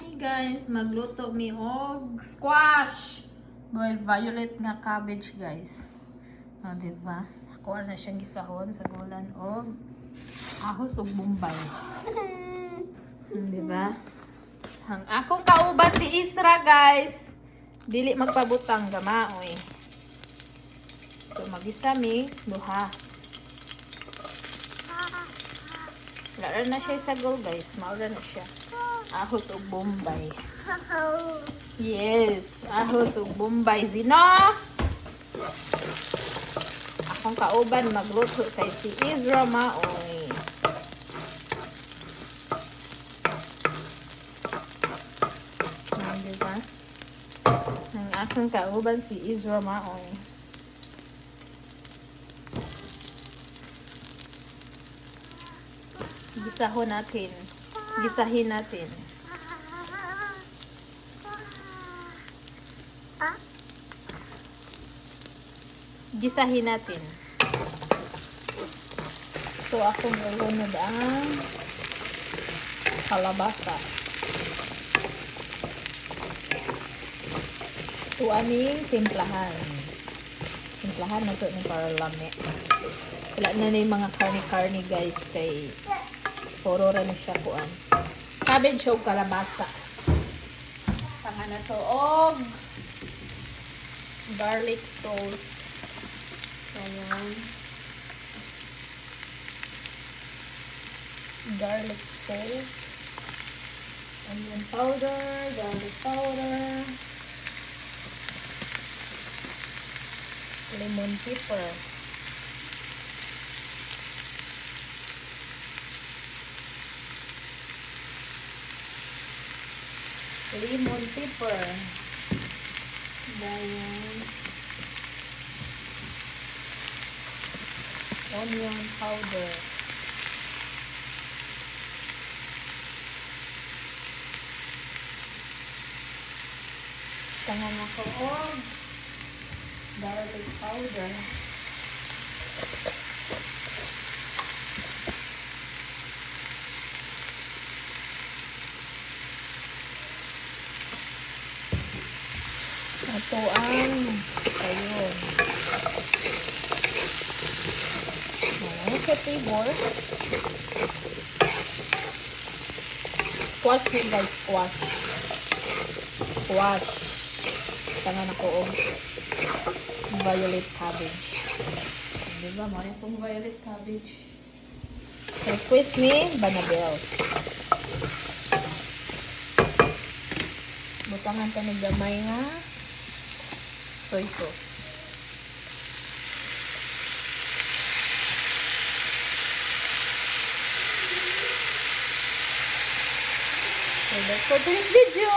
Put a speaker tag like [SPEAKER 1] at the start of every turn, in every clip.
[SPEAKER 1] Hey guys, magluto mi og squash. Boy, violet nga cabbage guys. O, diba? Ako na siyang gisahon sa gulan og ahos ug bombay. Diba? Ang akong kauban si Isra guys. Dili magpabutang gamaoy. So magisa mi duha. Lara na siya sa gol guys. Maura na siya. Ahos ug bombay. Yes, ahos ug bombay. Zino! Akong kauban magluto kay si Isra maoy. Diba? Ang akong kauban si Isra maoy. Gisahon natin. Gisahin natin. Gisahin natin. So, akong ilunod ang kalabasa. So, aning timplahan. Timplahan na ito ng para lami. Wala na na yung mga karni-karni guys kay puro na siya kuan. Cabbage o kalabasa. Sanga na to og garlic salt. Ayan. Garlic salt. Onion powder, garlic powder. Lemon pepper. Lemon pepper. Then onion powder. Tangan ako og garlic powder. Ito ang ayun. Sa table. Squash yun guys, squash. Squash. Tangan ako og violet cabbage. Diba? Mara itong violet cabbage. Request ni Banabels. Butangan ta ng gamay nga soy sauce. So that's for today's video.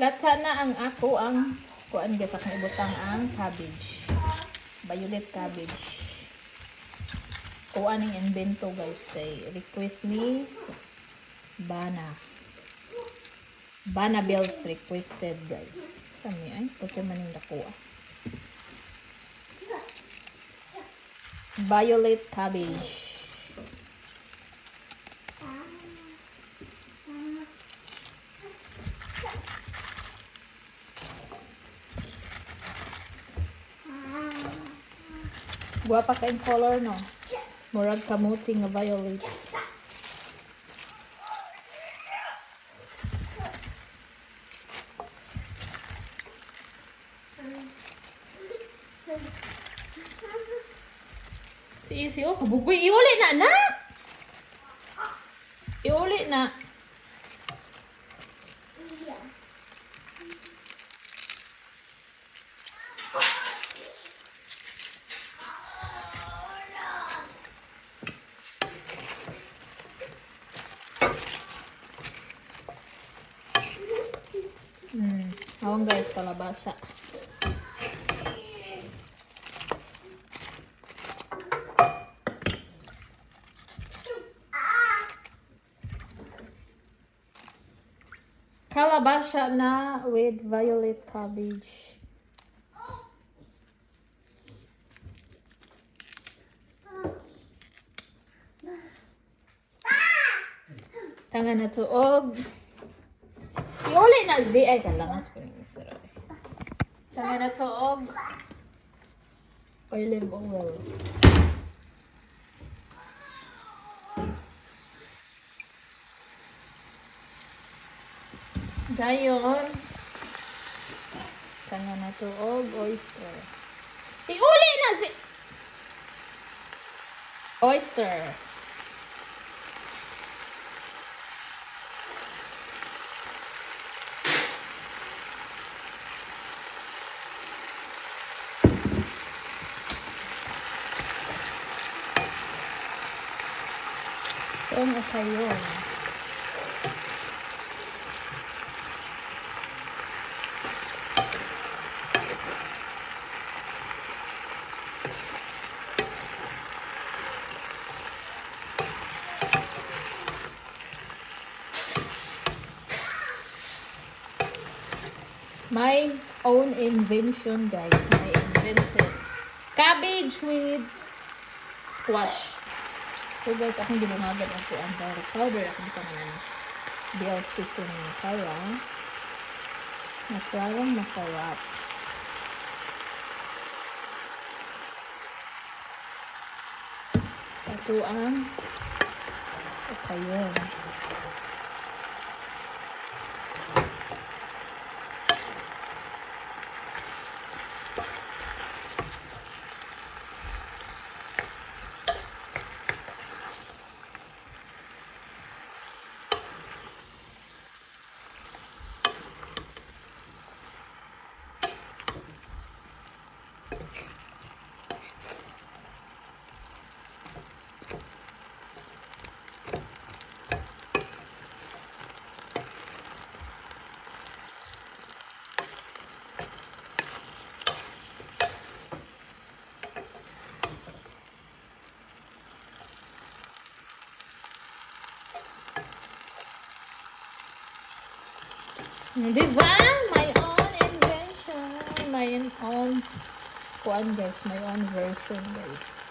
[SPEAKER 1] Latsa na ang ako ang kuan guys akong ibutang ang cabbage. Violet cabbage. Kuan ning invento guys say request ni Bana Bells requested guys. Sami ay kasi maning dakuha. Violet cabbage. Guwapa ka in color no. Murag kamuti nga violet. Si Isi, oh, kabugoy. Iuli na, anak! Iuli na. Awang guys, kalabasa. Kalabasa na with violet cabbage. Tangan na to og Iuli na Z. Ay, kalangas po yung isra. Kami na to, og. Olive oil. Dayon. Kami na to, og oyster. Iuli na Z. Oyster. Ito ang kayon. My own invention, guys. My invented. Cabbage with squash. So guys, akong ginunagad ang po ang garlic powder. Akong pangalan dill seasoning para masarang masarap. Ito ang kayon. Diba? My own invention. My own kuan, guys. My own version, guys.